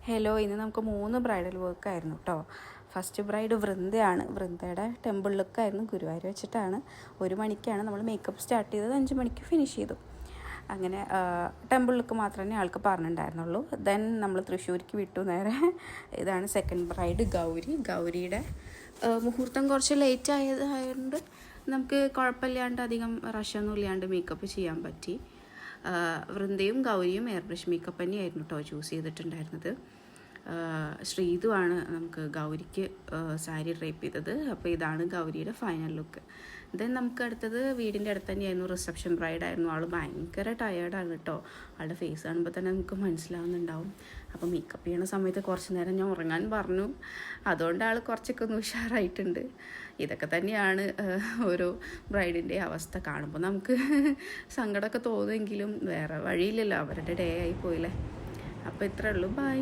Hello, ഇന്ന് നമുക്ക് 3 bridal വർക്കായിരുന്നു കേട്ടോ. ഫസ്റ്റ് ബ്രൈഡ് വൃന്ദയാണ്. വൃന്ദയുടെ ടെമ്പിൾ ലുക്കായിരുന്നു. ഗുരുവായൂർ വെച്ചിട്ടാണ്. 1 മണിക്കാണ് നമ്മൾ മേക്കപ്പ് സ്റ്റാർട്ട് ചെയ്തത്, 5 മണിക്ക് ഫിനിഷ് ചെയ്തു. അങ്ങനെ ടെമ്പിൾ ലുക്ക് മാത്രമേ ആൾക്ക് പറഞ്ഞിട്ടുണ്ടായിരുന്നുള്ളൂ. ദെൻ നമ്മൾ തൃശ്ശൂർക്ക് വിട്ടു നേരെ. ഇതാണ് സെക്കൻഡ് ബ്രൈഡ് ഗൗരിയുടെ മുഹൂർത്തം കുറച്ച് ലേറ്റ് ആയതുകൊണ്ട് നമുക്ക് കുഴപ്പമില്ലാണ്ട് അധികം റഷൊന്നും ഇല്ലാണ്ട് മേക്കപ്പ് ചെയ്യാൻ പറ്റി. വൃന്ദയും ഗൗരിയും എയർ ബ്രഷ് മേക്കപ്പ് തന്നെയായിരുന്നു കേട്ടോ ചൂസ് ചെയ്തിട്ടുണ്ടായിരുന്നത്. ശ്രീതുവാണ് നമുക്ക് ഗൗരിക്ക് സാരി ഡ്രേപ്പ് ചെയ്തത്. അപ്പോൾ ഇതാണ് ഗൗരിയുടെ ഫൈനൽ ലുക്ക്. ദെൻ നമുക്ക് അടുത്തത് വീടിൻ്റെ അടുത്ത് തന്നെയായിരുന്നു. റിസപ്ഷൻ ബ്രൈഡായിരുന്നു. ആൾ ഭയങ്കര ടയേർഡാണ് കേട്ടോ. ആളുടെ ഫേസ് കാണുമ്പോൾ തന്നെ നമുക്ക് മനസ്സിലാവുന്നുണ്ടാവും. അപ്പോൾ മേക്കപ്പ് ചെയ്യണ സമയത്ത് കുറച്ച് നേരം ഞാൻ ഉറങ്ങാൻ പറഞ്ഞു. അതുകൊണ്ട് ആൾ കുറച്ചൊക്കെ ഒന്ന് ഉഷാറായിട്ടുണ്ട്. ഇതൊക്കെ തന്നെയാണ് ഓരോ ബ്രൈഡിൻ്റെ അവസ്ഥ. കാണുമ്പോൾ നമുക്ക് സങ്കടമൊക്കെ തോന്നുമെങ്കിലും വേറെ വഴിയില്ലല്ലോ, അവരുടെ ഡേ ആയി പോയില്ലേ. അപ്പോൾ ഇത്രയേ ഉള്ളൂ. ബൈ.